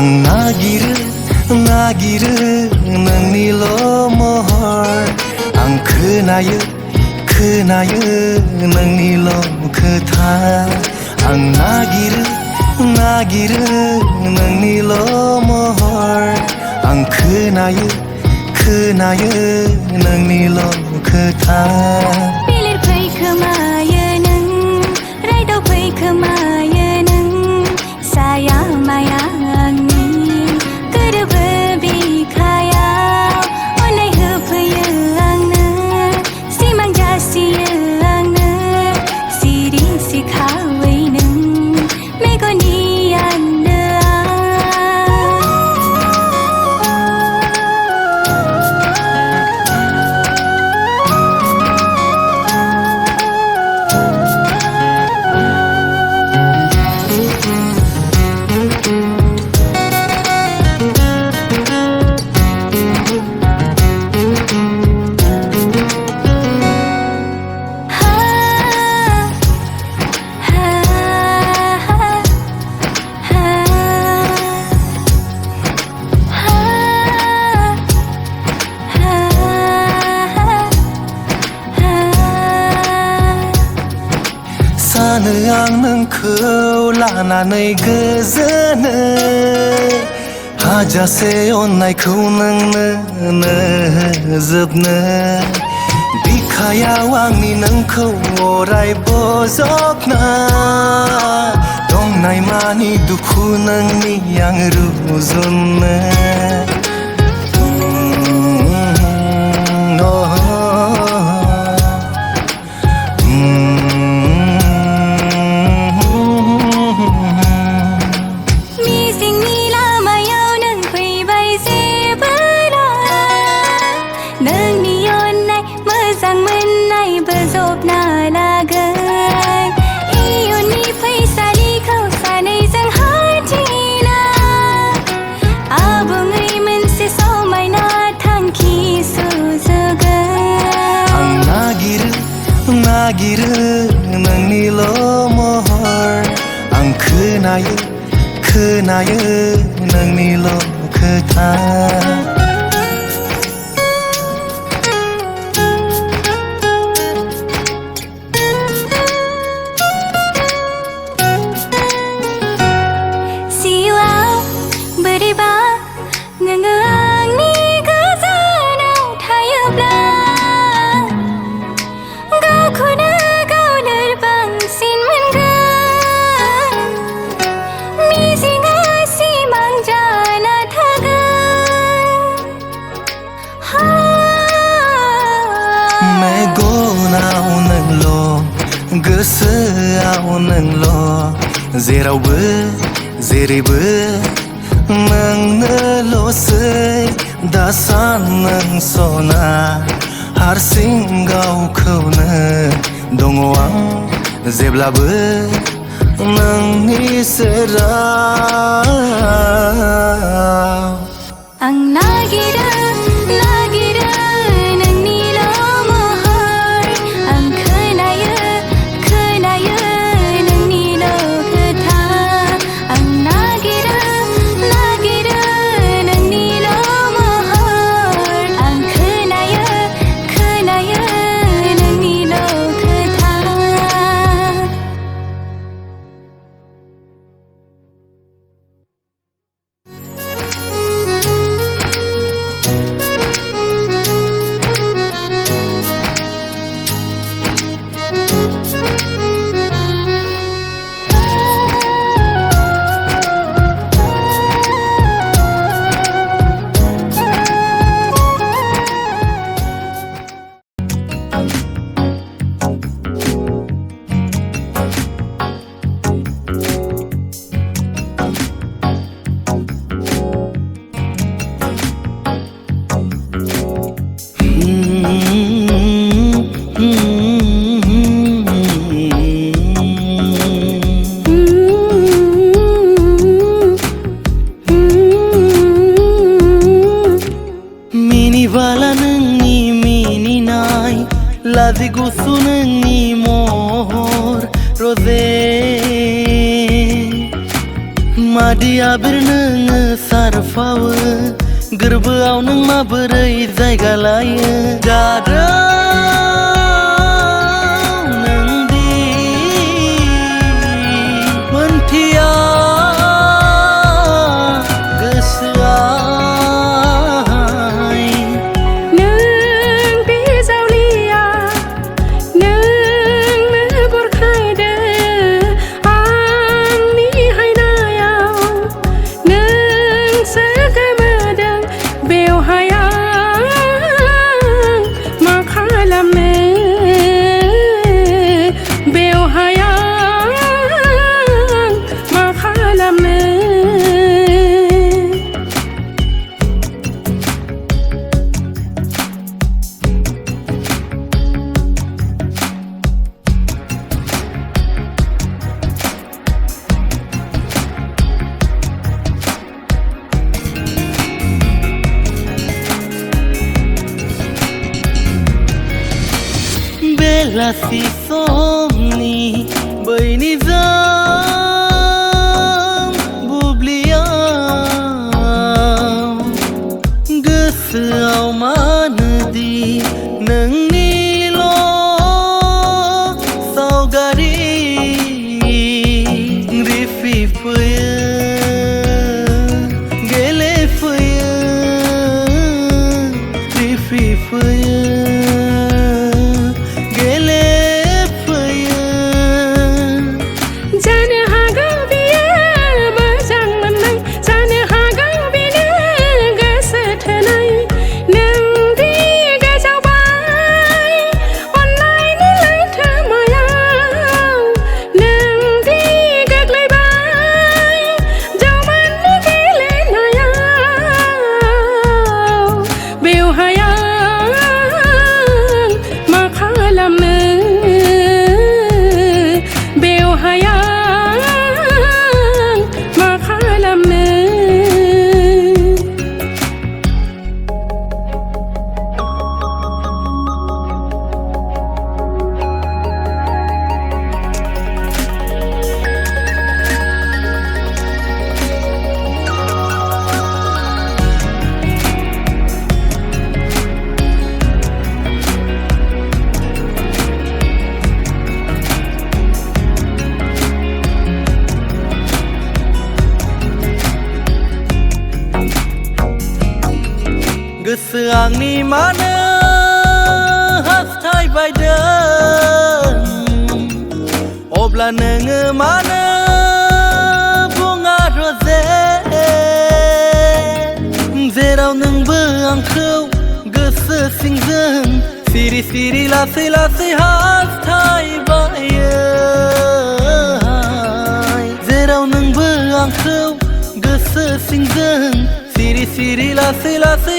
आं नागिरो नोंनिल' महर आं खोनायो नोंनिल' खोथा आं नागिरो नोंनिल' महर आं खोनायो नोंनिल' खोथा बिलिरफै खोमायो नों रायदावफै खोमायो नों साया माया आंनि गोरोबो बिखायाव अननाय होफैयो आंनो सिमां जासियो आंनो सिरि सिखावै नों मेगननि सानो आं नोंखौ लानानै गोजोनो हाजासे अननायखौ नोंनो जोबनो बिखायाव आंनि नोंखौ अराय बजबना दंनाय मानि दुखु नोंनि आं रुजुनो नागिरो नोंनिल' महर आं खोनायो नोंनिल' खोथा जिउआव बोरैबा नोङो आंनि गोजानाव थायोब्ला गावखौनो गाव लोरबांसिन मोनगोन मिजिंआ सिमां जाना थागोन मेगनाव नोंल' गोसोआव नोंल' जेरावबो जेरैबो नोंनोल'सै दासान नों सना हारसिं गावखौनो दङ आं जेब्लाबो नोंनि सेराव आं नागिरो नोंनिल' महर आं खोनायो नोंनिल' खोथा आं नागिरो नोंनिल' महर आं खोनायो नोंनिल' खोथा Ladi gusunengi mohor rode मादिया बिरनो सारफावो गोरबोआव नों माबोरै जायगा लायो जादों नोंदि मोनथिया गोसोआ बेलासि समनि बैनि जों बुब्लियाव गोसोआव मानोदि नोंनिल' सावगारि रिफिफैयो गेलेफैयो रिफिफैयो गोसो आंनि मानो हास्थायबायदों अब्ला नोङो मानो बुङा रजे जेराव नोंबो आंखौ गोसो सिंजों सिरि सिरि लासै लासै हास्थायबायो जेराव नोंबो आंखौ गोसो सिंजों सिरि सिरि लासै लासै